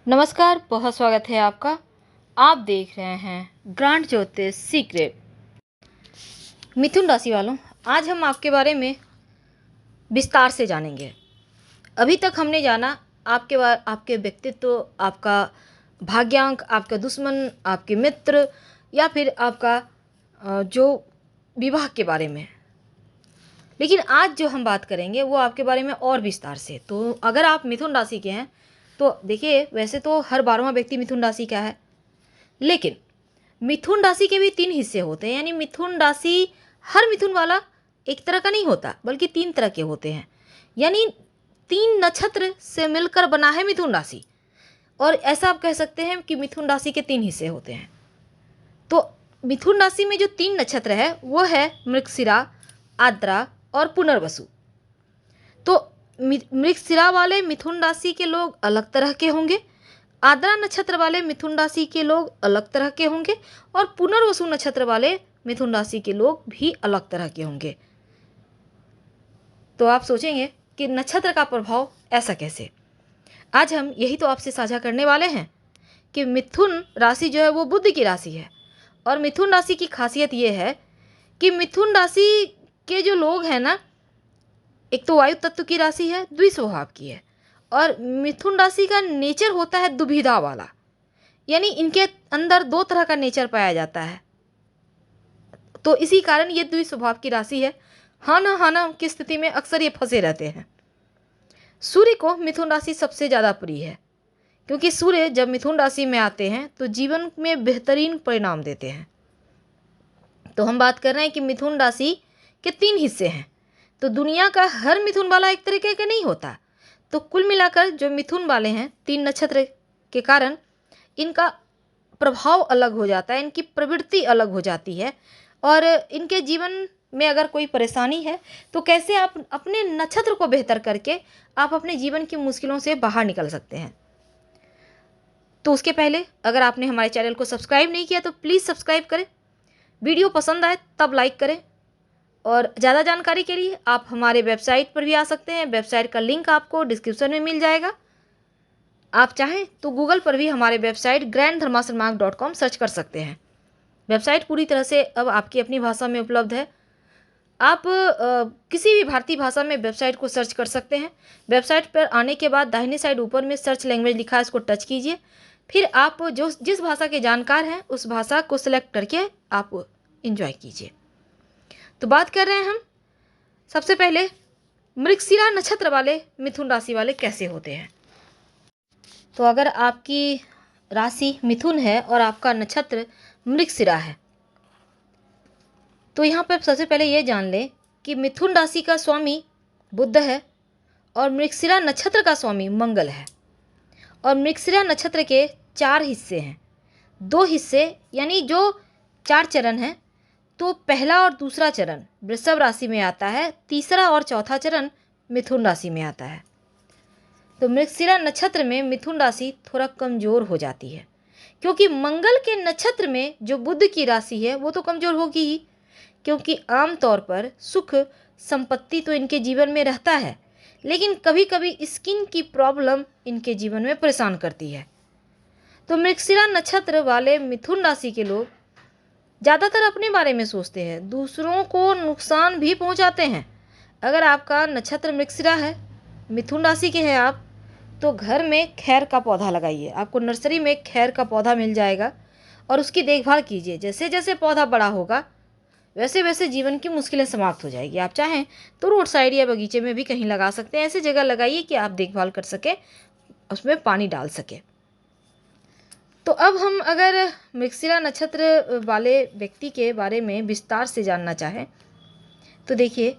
नमस्कार, बहुत स्वागत है आपका। आप देख रहे हैं ग्रांड ज्योतिष सीक्रेट। मिथुन राशि वालों, आज हम आपके बारे में विस्तार से जानेंगे। अभी तक हमने जाना आपके व्यक्तित्व, आपका भाग्यांक, आपका दुश्मन, आपके मित्र या फिर आपका जो विवाह के बारे में। लेकिन आज जो हम बात करेंगे वो आपके बारे में और विस्तार से। तो अगर आप मिथुन राशि के हैं तो देखिए, वैसे तो हर 12वां व्यक्ति मिथुन राशि का है, लेकिन मिथुन राशि के भी 3 हिस्से होते हैं। यानी मिथुन राशि, हर मिथुन वाला एक तरह का नहीं होता, बल्कि 3 तरह के होते हैं। यानी 3 नक्षत्र से मिलकर बना है मिथुन राशि। और ऐसा आप कह सकते हैं कि मिथुन राशि के 3 हिस्से होते हैं। तो मिथुन राशि में जो 3 नक्षत्र है वो है मृगशिरा, आद्रा और पुनर्वसु। तो मृगशिरा वाले मिथुन राशि के लोग अलग तरह के होंगे, आद्रा नक्षत्र वाले मिथुन राशि के लोग अलग तरह के होंगे और पुनर्वसु नक्षत्र वाले मिथुन राशि के लोग भी अलग तरह के होंगे। तो आप सोचेंगे कि नक्षत्र का प्रभाव ऐसा कैसे। आज हम यही तो आपसे साझा करने वाले हैं कि मिथुन राशि जो है वो बुध की राशि है। और मिथुन राशि की खासियत ये है कि मिथुन राशि के जो लोग हैं ना, एक तो वायु तत्व की राशि है, द्विस्वभाव की है। और मिथुन राशि का नेचर होता है दुविधा वाला। यानी इनके अंदर 2 तरह का नेचर पाया जाता है। तो इसी कारण ये द्विस्वभाव की राशि है। हाँ ना हाँ ना की स्थिति में अक्सर ये फंसे रहते हैं। सूर्य को मिथुन राशि सबसे ज़्यादा प्रिय है, क्योंकि सूर्य जब मिथुन राशि में आते हैं तो जीवन में बेहतरीन परिणाम देते हैं। तो हम बात कर रहे हैं कि मिथुन राशि के 3 हिस्से हैं। तो दुनिया का हर मिथुन वाला एक तरीके का नहीं होता। तो कुल मिलाकर जो मिथुन वाले हैं, 3 नक्षत्र के कारण इनका प्रभाव अलग हो जाता है, इनकी प्रवृत्ति अलग हो जाती है। और इनके जीवन में अगर कोई परेशानी है तो कैसे आप अपने नक्षत्र को बेहतर करके आप अपने जीवन की मुश्किलों से बाहर निकल सकते हैं। तो उसके पहले अगर आपने हमारे चैनल को सब्सक्राइब नहीं किया तो प्लीज़ सब्सक्राइब करें, वीडियो पसंद आए तब लाइक करें। और ज़्यादा जानकारी के लिए आप हमारे वेबसाइट पर भी आ सकते हैं। वेबसाइट का लिंक आपको डिस्क्रिप्शन में मिल जाएगा। आप चाहें तो गूगल पर भी हमारे वेबसाइट granddharmasarmark.com सर्च कर सकते हैं। वेबसाइट पूरी तरह से अब आपकी अपनी भाषा में उपलब्ध है। आप किसी भी भारतीय भाषा में वेबसाइट को सर्च कर सकते हैं। वेबसाइट पर आने के बाद दाहिने साइड ऊपर में सर्च लैंग्वेज लिखा है, इसको टच कीजिए। फिर आप जिस भाषा के जानकार हैं उस भाषा को सिलेक्ट करके आप इंजॉय कीजिए। तो बात कर रहे हैं हम सबसे पहले मृगशिरा नक्षत्र वाले मिथुन राशि वाले कैसे होते हैं। तो अगर आपकी राशि मिथुन है और आपका नक्षत्र मृगशिरा है तो यहाँ पर सबसे पहले ये जान लें कि मिथुन राशि का स्वामी बुध है और मृगशिरा नक्षत्र का स्वामी मंगल है। और मृगशिरा नक्षत्र के 4 हिस्से हैं। 2 हिस्से यानी जो 4 चरण हैं, तो पहला और दूसरा चरण वृषभ राशि में आता है, तीसरा और चौथा चरण मिथुन राशि में आता है। तो मृगशिरा नक्षत्र में मिथुन राशि थोड़ा कमज़ोर हो जाती है, क्योंकि मंगल के नक्षत्र में जो बुध की राशि है वो तो कमज़ोर होगी ही, क्योंकि आमतौर पर सुख संपत्ति तो इनके जीवन में रहता है, लेकिन कभी कभी स्किन की प्रॉब्लम इनके जीवन में परेशान करती है। तो मृगशिरा नक्षत्र वाले मिथुन राशि के लोग ज़्यादातर अपने बारे में सोचते हैं, दूसरों को नुकसान भी पहुंचाते हैं। अगर आपका नक्षत्र मृगशिरा है, मिथुन राशि के हैं आप, तो घर में खैर का पौधा लगाइए। आपको नर्सरी में खैर का पौधा मिल जाएगा और उसकी देखभाल कीजिए। जैसे जैसे पौधा बड़ा होगा वैसे वैसे जीवन की मुश्किलें समाप्त हो जाएगी। आप चाहें तो रोड साइड या बगीचे में भी कहीं लगा सकते हैं। ऐसी जगह लगाइए कि आप देखभाल कर सकें, उसमें पानी डाल सकें। तो अब हम अगर मृगशिरा नक्षत्र वाले व्यक्ति के बारे में विस्तार से जानना चाहें तो देखिए,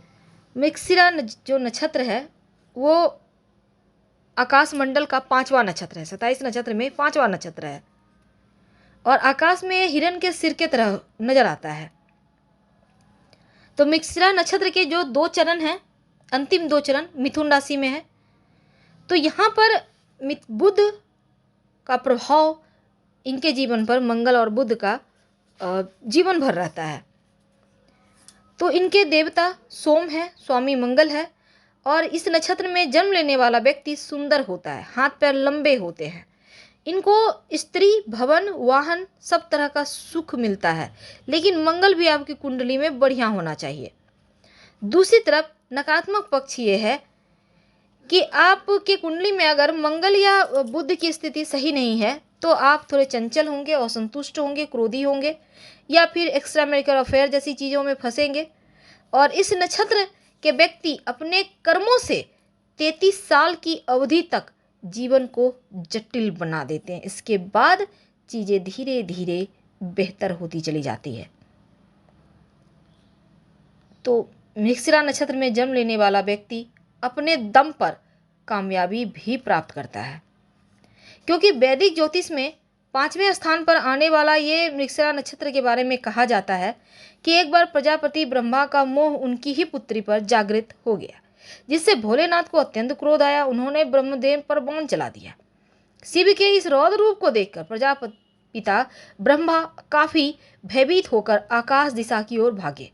मृगशिरा जो नक्षत्र है वो आकाश मंडल का 5वां नक्षत्र है। 27 नक्षत्र में 5वां नक्षत्र है और आकाश में हिरण के सिर के तरह नजर आता है। तो मृगशिरा नक्षत्र के जो 2 चरण हैं, अंतिम 2 चरण मिथुन राशि में है। तो यहाँ पर बुध का प्रभाव इनके जीवन पर, मंगल और बुध का जीवन भर रहता है। तो इनके देवता सोम है, स्वामी मंगल है। और इस नक्षत्र में जन्म लेने वाला व्यक्ति सुंदर होता है, हाथ पैर लंबे होते हैं। इनको स्त्री, भवन, वाहन सब तरह का सुख मिलता है, लेकिन मंगल भी आपकी कुंडली में बढ़िया होना चाहिए। दूसरी तरफ नकारात्मक पक्ष ये है कि आपके कुंडली में अगर मंगल या बुध की स्थिति सही नहीं है तो आप थोड़े चंचल होंगे, असंतुष्ट होंगे, क्रोधी होंगे, या फिर एक्स्ट्रा मैरिटल अफेयर जैसी चीज़ों में फंसेंगे। और इस नक्षत्र के व्यक्ति अपने कर्मों से 33 साल की अवधि तक जीवन को जटिल बना देते हैं। इसके बाद चीज़ें धीरे धीरे बेहतर होती चली जाती है। तो मृगशिरा नक्षत्र में जन्म लेने वाला व्यक्ति अपने दम पर कामयाबी भी प्राप्त करता है, क्योंकि वैदिक ज्योतिष में 5वें स्थान पर आने वाला ये मृगशिरा नक्षत्र के बारे में कहा जाता है कि एक बार प्रजापति ब्रह्मा का मोह उनकी ही पुत्री पर जागृत हो गया, जिससे भोलेनाथ को अत्यंत क्रोध आया। उन्होंने ब्रह्मदेव पर बाण चला दिया। शिव के इस रौद्र रूप को देखकर प्रजापति पिता ब्रह्मा काफी भयभीत होकर आकाश दिशा की ओर भागे।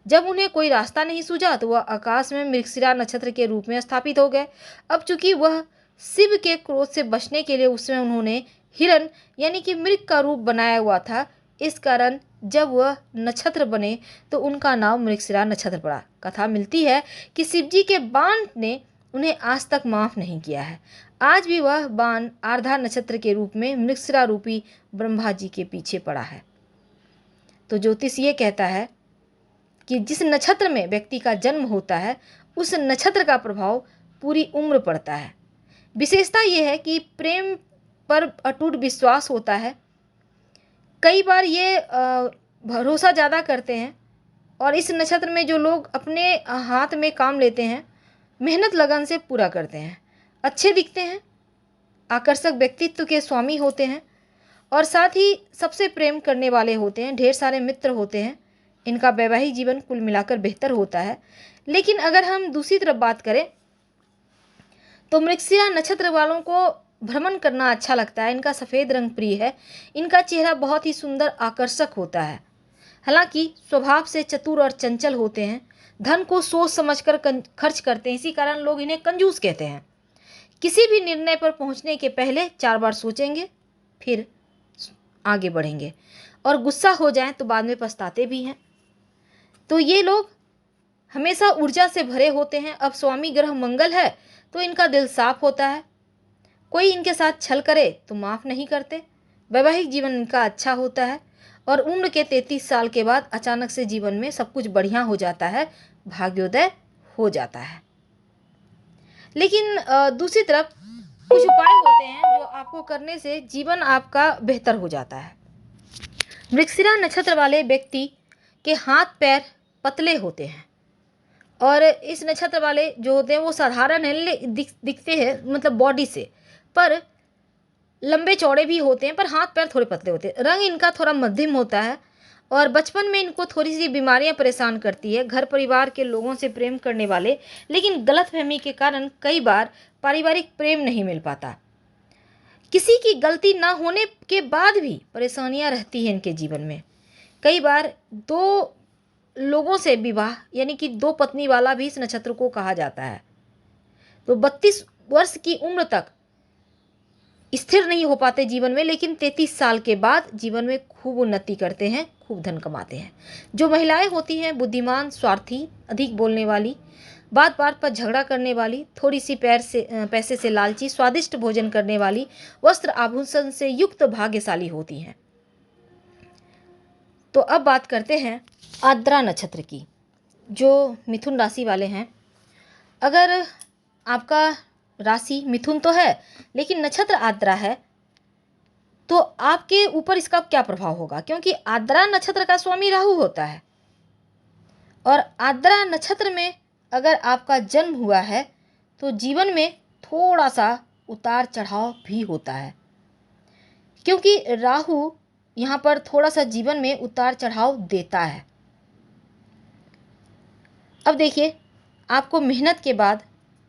जब उन्हें कोई रास्ता नहीं सूझा तो वह आकाश में मृगशिरा नक्षत्र के रूप में स्थापित हो गए। अब चूंकि वह शिव के क्रोध से बचने के लिए उसमें उन्होंने हिरण यानी कि मृग का रूप बनाया हुआ था, इस कारण जब वह नक्षत्र बने तो उनका नाम मृगशिरा नक्षत्र पड़ा। कथा मिलती है कि शिवजी के बाण ने उन्हें आज तक माफ नहीं किया है। आज भी वह बाण आर्द्रा नक्षत्र के रूप में मृगशिरा रूपी ब्रह्मा जी के पीछे पड़ा है। तो ज्योतिष ये कहता है कि जिस नक्षत्र में व्यक्ति का जन्म होता है उस नक्षत्र का प्रभाव पूरी उम्र पड़ता है। विशेषता यह है कि प्रेम पर अटूट विश्वास होता है। कई बार ये भरोसा ज़्यादा करते हैं, और इस नक्षत्र में जो लोग अपने हाथ में काम लेते हैं मेहनत लगन से पूरा करते हैं, अच्छे दिखते हैं, आकर्षक व्यक्तित्व के स्वामी होते हैं, और साथ ही सबसे प्रेम करने वाले होते हैं, ढेर सारे मित्र होते हैं। इनका वैवाहिक जीवन कुल मिलाकर बेहतर होता है। लेकिन अगर हम दूसरी तरफ बात करें तो मृगशिरा नक्षत्र वालों को भ्रमण करना अच्छा लगता है। इनका सफ़ेद रंग प्रिय है। इनका चेहरा बहुत ही सुंदर आकर्षक होता है। हालांकि स्वभाव से चतुर और चंचल होते हैं। धन को सोच समझकर खर्च करते हैं, इसी कारण लोग इन्हें कंजूस कहते हैं। किसी भी निर्णय पर पहुंचने के पहले 4 बार सोचेंगे, फिर आगे बढ़ेंगे, और गुस्सा हो जाएं तो बाद में पछताते भी हैं। तो ये लोग हमेशा ऊर्जा से भरे होते हैं। अब स्वामी ग्रह मंगल है तो इनका दिल साफ होता है। कोई इनके साथ छल करे तो माफ़ नहीं करते। वैवाहिक जीवन इनका अच्छा होता है, और उम्र के 33 साल के बाद अचानक से जीवन में सब कुछ बढ़िया हो जाता है, भाग्योदय हो जाता है। लेकिन दूसरी तरफ कुछ उपाय होते हैं जो आपको करने से जीवन आपका बेहतर हो जाता है। मृगशिरा नक्षत्र वाले व्यक्ति के हाथ पैर पतले होते हैं, और इस नक्षत्र वाले जो होते हैं वो साधारण हैं, दिखते हैं मतलब बॉडी से, पर लंबे चौड़े भी होते हैं, पर हाथ पैर थोड़े पतले होते हैं। रंग इनका थोड़ा मध्यम होता है, और बचपन में इनको थोड़ी सी बीमारियां परेशान करती है। घर परिवार के लोगों से प्रेम करने वाले, लेकिन गलतफहमी के कारण कई बार पारिवारिक प्रेम नहीं मिल पाता। किसी की गलती ना होने के बाद भी परेशानियां रहती हैं इनके जीवन में। कई बार 2 लोगों से विवाह यानी कि 2 पत्नी वाला भी इस नक्षत्र को कहा जाता है। तो 32 वर्ष की उम्र तक स्थिर नहीं हो पाते जीवन में, लेकिन 33 साल के बाद जीवन में खूब उन्नति करते हैं, खूब धन कमाते हैं। जो महिलाएं होती हैं बुद्धिमान, स्वार्थी, अधिक बोलने वाली, बात बात पर झगड़ा करने वाली, थोड़ी सी पैसे से लालची, स्वादिष्ट भोजन करने वाली, वस्त्र आभूषण से युक्त भाग्यशाली होती हैं। तो अब बात करते हैं आर्द्रा नक्षत्र की, जो मिथुन राशि वाले हैं। अगर आपका राशि मिथुन तो है लेकिन नक्षत्र आर्द्रा है, तो आपके ऊपर इसका क्या प्रभाव होगा, क्योंकि आर्द्रा नक्षत्र का स्वामी राहु होता है। और आर्द्रा नक्षत्र में अगर आपका जन्म हुआ है तो जीवन में थोड़ा सा उतार चढ़ाव भी होता है, क्योंकि राहु यहाँ पर थोड़ा सा जीवन में उतार चढ़ाव देता है। अब देखिए, आपको मेहनत के बाद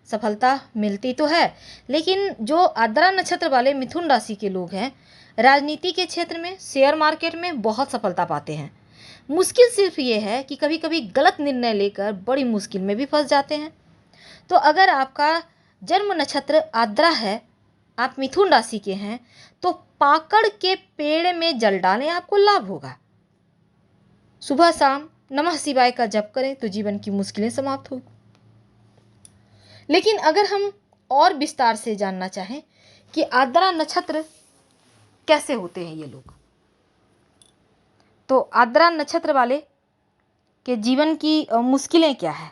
सफलता मिलती तो है, लेकिन जो आर्द्रा नक्षत्र वाले मिथुन राशि के लोग हैं राजनीति के क्षेत्र में, शेयर मार्केट में बहुत सफलता पाते हैं। मुश्किल सिर्फ ये है कि कभी कभी गलत निर्णय लेकर बड़ी मुश्किल में भी फंस जाते हैं। तो अगर आपका जन्म नक्षत्र आर्द्रा है आप मिथुन राशि के हैं तो पाकड़ के पेड़ में जल डालें, आपको लाभ होगा। सुबह शाम नमः शिवाय का जप करें तो जीवन की मुश्किलें समाप्त होगी। लेकिन अगर हम और विस्तार से जानना चाहें कि आर्द्रा नक्षत्र कैसे होते हैं ये लोग, तो आर्द्रा नक्षत्र वाले के जीवन की मुश्किलें क्या है।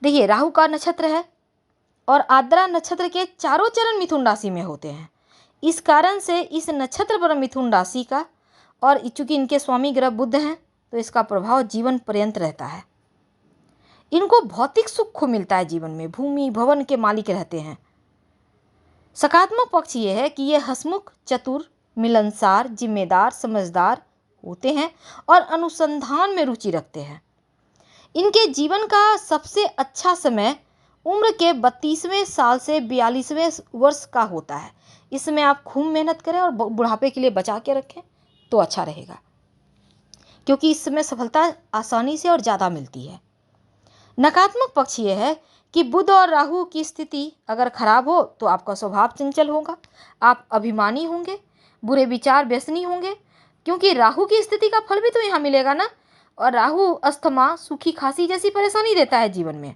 देखिए, राहु का नक्षत्र है और आर्द्रा नक्षत्र के चारों चरण मिथुन राशि में होते हैं। इस कारण से इस नक्षत्र पर मिथुन राशि का, और चूंकि इनके स्वामी ग्रह बुध हैं तो इसका प्रभाव जीवन पर्यंत रहता है। इनको भौतिक सुख मिलता है जीवन में, भूमि भवन के मालिक रहते हैं। सकारात्मक पक्ष ये है कि ये हंसमुख, चतुर, मिलनसार, जिम्मेदार, समझदार होते हैं और अनुसंधान में रुचि रखते हैं। इनके जीवन का सबसे अच्छा समय उम्र के 32वें साल से 42वें वर्ष का होता है। इसमें आप खूब मेहनत करें और बुढ़ापे के लिए बचा के रखें तो अच्छा रहेगा, क्योंकि इस समय सफलता आसानी से और ज़्यादा मिलती है। नकारात्मक पक्ष ये है कि बुध और राहु की स्थिति अगर खराब हो तो आपका स्वभाव चंचल होगा, आप अभिमानी होंगे, बुरे विचार व्यसनी होंगे, क्योंकि राहु की स्थिति का फल भी तो यहाँ मिलेगा ना। और राहु अस्थमा, सूखी खांसी जैसी परेशानी देता है जीवन में।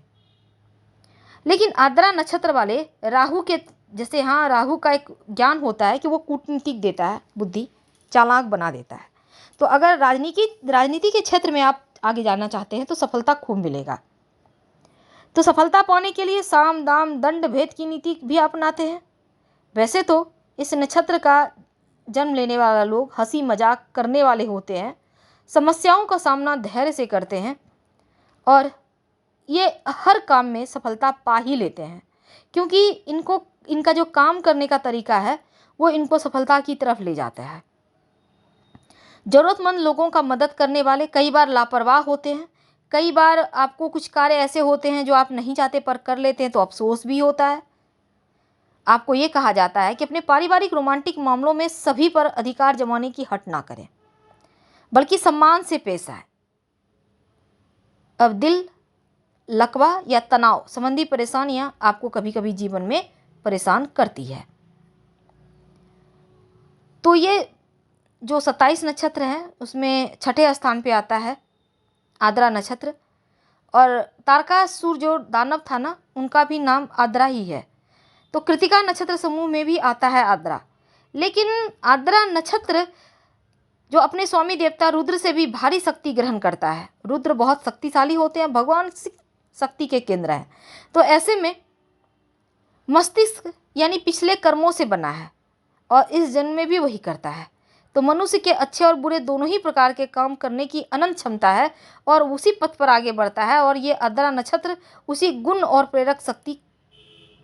लेकिन आर्द्रा नक्षत्र वाले राहु के जैसे, हाँ, राहु का एक ज्ञान होता है कि वो कूटनीतिक देता है, बुद्धि चालाक बना देता है। तो अगर राजनीति के क्षेत्र में आप आगे जाना चाहते हैं तो सफलता खूब मिलेगा। तो सफलता पाने के लिए साम दाम दंड भेद की नीति भी अपनाते हैं। वैसे तो इस नक्षत्र का जन्म लेने वाला लोग हंसी मजाक करने वाले होते हैं, समस्याओं का सामना धैर्य से करते हैं और ये हर काम में सफलता पा ही लेते हैं, क्योंकि इनका जो काम करने का तरीका है वो इनको सफलता की तरफ ले जाता है। ज़रूरतमंद लोगों का मदद करने वाले कई बार लापरवाह होते हैं। कई बार आपको कुछ कार्य ऐसे होते हैं जो आप नहीं चाहते पर कर लेते हैं तो अफसोस भी होता है। आपको ये कहा जाता है कि अपने पारिवारिक रोमांटिक मामलों में सभी पर अधिकार जमाने की हट ना करें, बल्कि सम्मान से पेश आए। अब दिल, लकवा या तनाव संबंधी परेशानियां आपको कभी कभी जीवन में परेशान करती है। तो ये जो 27 नक्षत्र हैं उसमें छठे स्थान पे आता है आर्द्रा नक्षत्र, और तारकासुर जो दानव था ना, उनका भी नाम आर्द्रा ही है। तो कृतिका नक्षत्र समूह में भी आता है आर्द्रा। लेकिन आर्द्रा नक्षत्र जो अपने स्वामी देवता रुद्र से भी भारी शक्ति ग्रहण करता है। रुद्र बहुत शक्तिशाली होते हैं, भगवान शक्ति के केंद्र हैं। तो ऐसे में मस्तिष्क यानी पिछले कर्मों से बना है और इस जन्म में भी वही करता है। तो मनुष्य के अच्छे और बुरे दोनों ही प्रकार के काम करने की अनंत क्षमता है और उसी पथ पर आगे बढ़ता है। और ये आर्द्रा नक्षत्र उसी गुण और प्रेरक शक्ति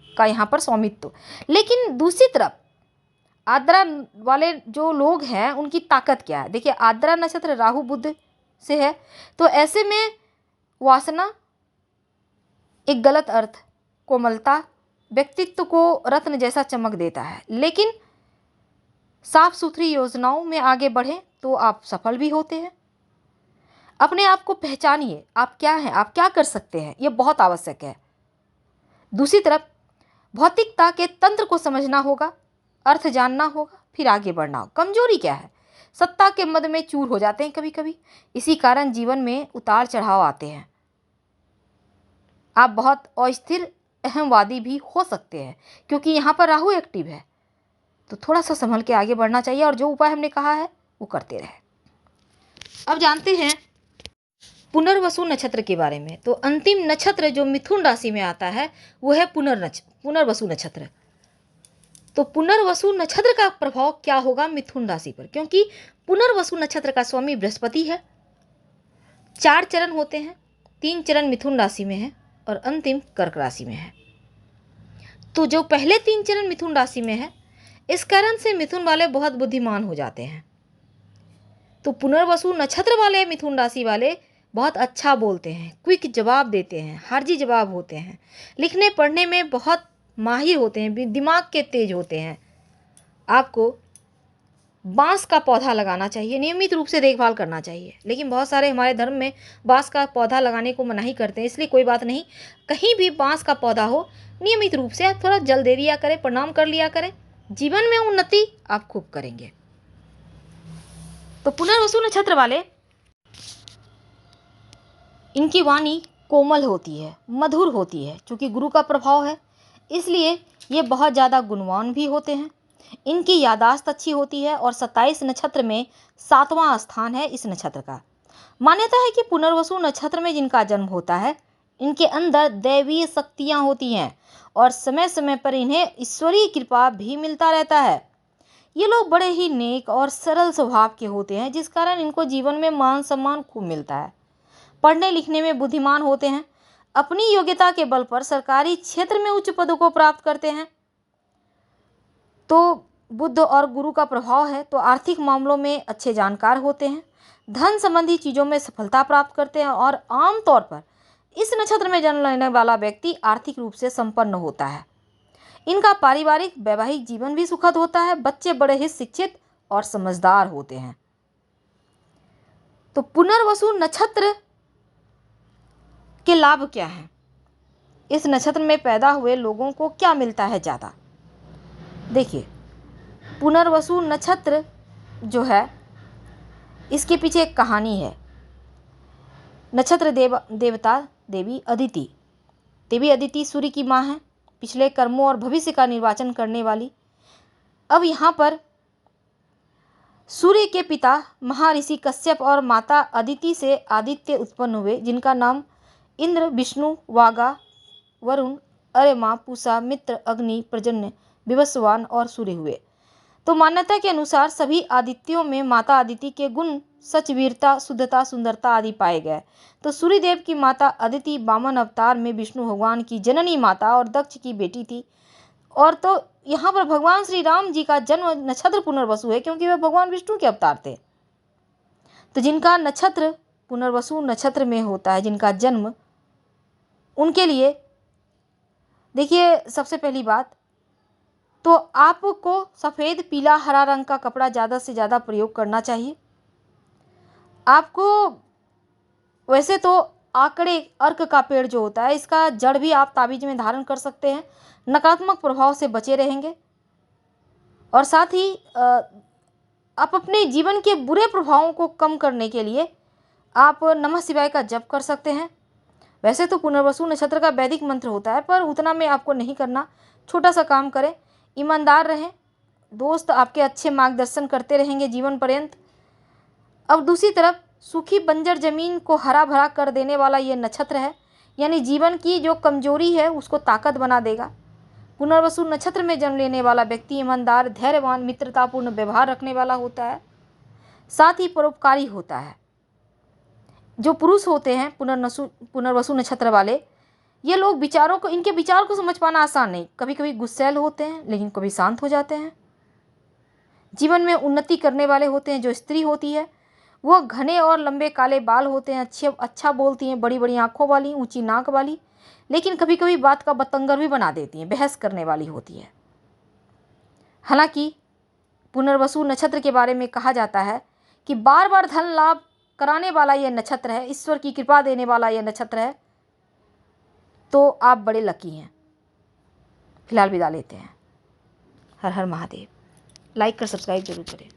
का यहाँ पर स्वामित्व। लेकिन दूसरी तरफ आर्द्रा वाले जो लोग हैं उनकी ताकत क्या है। देखिए, आर्द्रा नक्षत्र राहु बुध से है, तो ऐसे में वासना, एक गलत अर्थ, कोमलता व्यक्तित्व को रत्न जैसा चमक देता है। लेकिन साफ सुथरी योजनाओं में आगे बढ़ें तो आप सफल भी होते हैं। अपने आप को पहचानिए, आप क्या हैं, आप क्या कर सकते हैं, ये बहुत आवश्यक है। दूसरी तरफ भौतिकता के तंत्र को समझना होगा, अर्थ जानना होगा, फिर आगे बढ़ना होगा। कमजोरी क्या है, सत्ता के मद में चूर हो जाते हैं कभी कभी, इसी कारण जीवन में उतार चढ़ाव आते हैं। आप बहुत अस्थिर अहमवादी भी हो सकते हैं, क्योंकि यहाँ पर राहु एक्टिव है। तो थोड़ा सा संभल के आगे बढ़ना चाहिए और जो उपाय हमने कहा है वो करते रहे। अब जानते हैं पुनर्वसु नक्षत्र के बारे में। तो अंतिम नक्षत्र जो मिथुन राशि में आता है वो है पुनर्वसु नक्षत्र। तो पुनर्वसु नक्षत्र का प्रभाव क्या होगा मिथुन राशि पर, क्योंकि पुनर्वसु नक्षत्र का स्वामी बृहस्पति है। 4 चरण होते हैं, 3 चरण मिथुन राशि में है और अंतिम कर्क राशि में है। तो जो पहले 3 चरण मिथुन राशि में है, इस कारण से मिथुन वाले बहुत बुद्धिमान हो जाते हैं। तो पुनर्वसु नक्षत्र वाले मिथुन राशि वाले बहुत अच्छा बोलते हैं, क्विक जवाब देते हैं, हार्जी जवाब होते हैं, लिखने पढ़ने में बहुत माहिर होते हैं, दिमाग के तेज होते हैं। आपको बांस का पौधा लगाना चाहिए, नियमित रूप से देखभाल करना चाहिए। लेकिन बहुत सारे हमारे धर्म में बांस का पौधा लगाने को मनाही करते हैं, इसलिए कोई बात नहीं, कहीं भी बांस का पौधा हो नियमित रूप से आप थोड़ा जल दे दिया करें, प्रणाम कर लिया करें, जीवन में उन्नति आप खूब करेंगे। तो पुनर्वसु नक्षत्र वाले, इनकी वाणी कोमल होती है, मधुर होती है, क्योंकि गुरु का प्रभाव है, इसलिए ये बहुत ज़्यादा गुणवान भी होते हैं। इनकी यादाश्त अच्छी होती है और 27 नक्षत्र में 7वां स्थान है इस नक्षत्र का। मान्यता है कि पुनर्वसु नक्षत्र में जिनका जन्म होता है, इनके अंदर दैवीय शक्तियाँ होती हैं और समय समय पर इन्हें ईश्वरीय कृपा भी मिलता रहता है। ये लोग बड़े ही नेक और सरल स्वभाव के होते हैं, जिस कारण इनको जीवन में मान सम्मान खूब मिलता है। पढ़ने लिखने में बुद्धिमान होते हैं, अपनी योग्यता के बल पर सरकारी क्षेत्र में उच्च पदों को प्राप्त करते हैं। तो बुद्ध और गुरु का प्रभाव है, तो आर्थिक मामलों में अच्छे जानकार होते हैं, धन संबंधी चीज़ों में सफलता प्राप्त करते हैं और आमतौर पर इस नक्षत्र में जन्म लेने वाला व्यक्ति आर्थिक रूप से संपन्न होता है। इनका पारिवारिक वैवाहिक जीवन भी सुखद होता है, बच्चे बड़े ही शिक्षित और समझदार होते हैं। तो पुनर्वसु नक्षत्र के लाभ क्या हैं? इस नक्षत्र में पैदा हुए लोगों को क्या मिलता है ज़्यादा? देखिए, पुनर्वसु नक्षत्र जो है, इसके पीछे एक कहानी है। नक्षत्र देवता देवी अदिति, देवी अदिति सूर्य की माँ है, पिछले कर्मों और भविष्य का निर्वाचन करने वाली। अब यहाँ पर सूर्य के पिता महर्षि कश्यप और माता अदिति से आदित्य उत्पन्न हुए, जिनका नाम इंद्र, विष्णु, वागा, वरुण, अरेमा, पूषा, मित्र, अग्नि, प्रजन्य, विवस्वान और सूर्य हुए। तो मान्यता के अनुसार सभी आदित्यों में माता अदिति के गुण सच, वीरता, शुद्धता, सुंदरता आदि पाए गए। तो सूर्यदेव की माता अदिति वामन अवतार में विष्णु भगवान की जननी माता और दक्ष की बेटी थी। और तो यहाँ पर भगवान श्री राम जी का जन्म नक्षत्र पुनर्वसु है, क्योंकि वे भगवान विष्णु के अवतार थे। तो जिनका नक्षत्र पुनर्वसु नक्षत्र में होता है, जिनका जन्म, उनके लिए देखिए, सबसे पहली बात तो आपको सफ़ेद, पीला, हरा रंग का कपड़ा ज़्यादा से ज़्यादा प्रयोग करना चाहिए। आपको वैसे तो आकड़े अर्क का पेड़ जो होता है, इसका जड़ भी आप ताबीज में धारण कर सकते हैं, नकारात्मक प्रभाव से बचे रहेंगे। और साथ ही आप अपने जीवन के बुरे प्रभावों को कम करने के लिए आप नमः शिवाय का जप कर सकते हैं। वैसे तो पुनर्वसु नक्षत्र का वैदिक मंत्र होता है, पर उतना में आपको नहीं करना, छोटा सा काम करें, ईमानदार रहें, दोस्त आपके अच्छे मार्गदर्शन करते रहेंगे जीवन पर्यंत। अब दूसरी तरफ सूखी बंजर जमीन को हरा भरा कर देने वाला ये नक्षत्र है, यानी जीवन की जो कमजोरी है उसको ताकत बना देगा। पुनर्वसु नक्षत्र में जन्म लेने वाला व्यक्ति ईमानदार, धैर्यवान, मित्रतापूर्ण व्यवहार रखने वाला होता है, साथ ही परोपकारी होता है। जो पुरुष होते हैं पुनर्वसु नक्षत्र वाले, ये लोग इनके विचार को समझ पाना आसान नहीं, कभी कभी गुस्सैल होते हैं, लेकिन कभी शांत हो जाते हैं। जीवन में उन्नति करने वाले होते हैं। जो स्त्री होती है, वो घने और लंबे काले बाल होते हैं, अच्छा बोलती हैं, बड़ी बड़ी आंखों वाली, ऊंची नाक वाली, लेकिन कभी कभी बात का बतंगर भी बना देती हैं, बहस करने वाली होती है। हालांकि पुनर्वसु नक्षत्र के बारे में कहा जाता है कि बार बार धन लाभ कराने वाला यह नक्षत्र है, ईश्वर की कृपा देने वाला यह नक्षत्र है। तो आप बड़े लकी हैं। फिलहाल विदा लेते हैं। हर हर महादेव। लाइक कर सब्सक्राइब जरूर करें।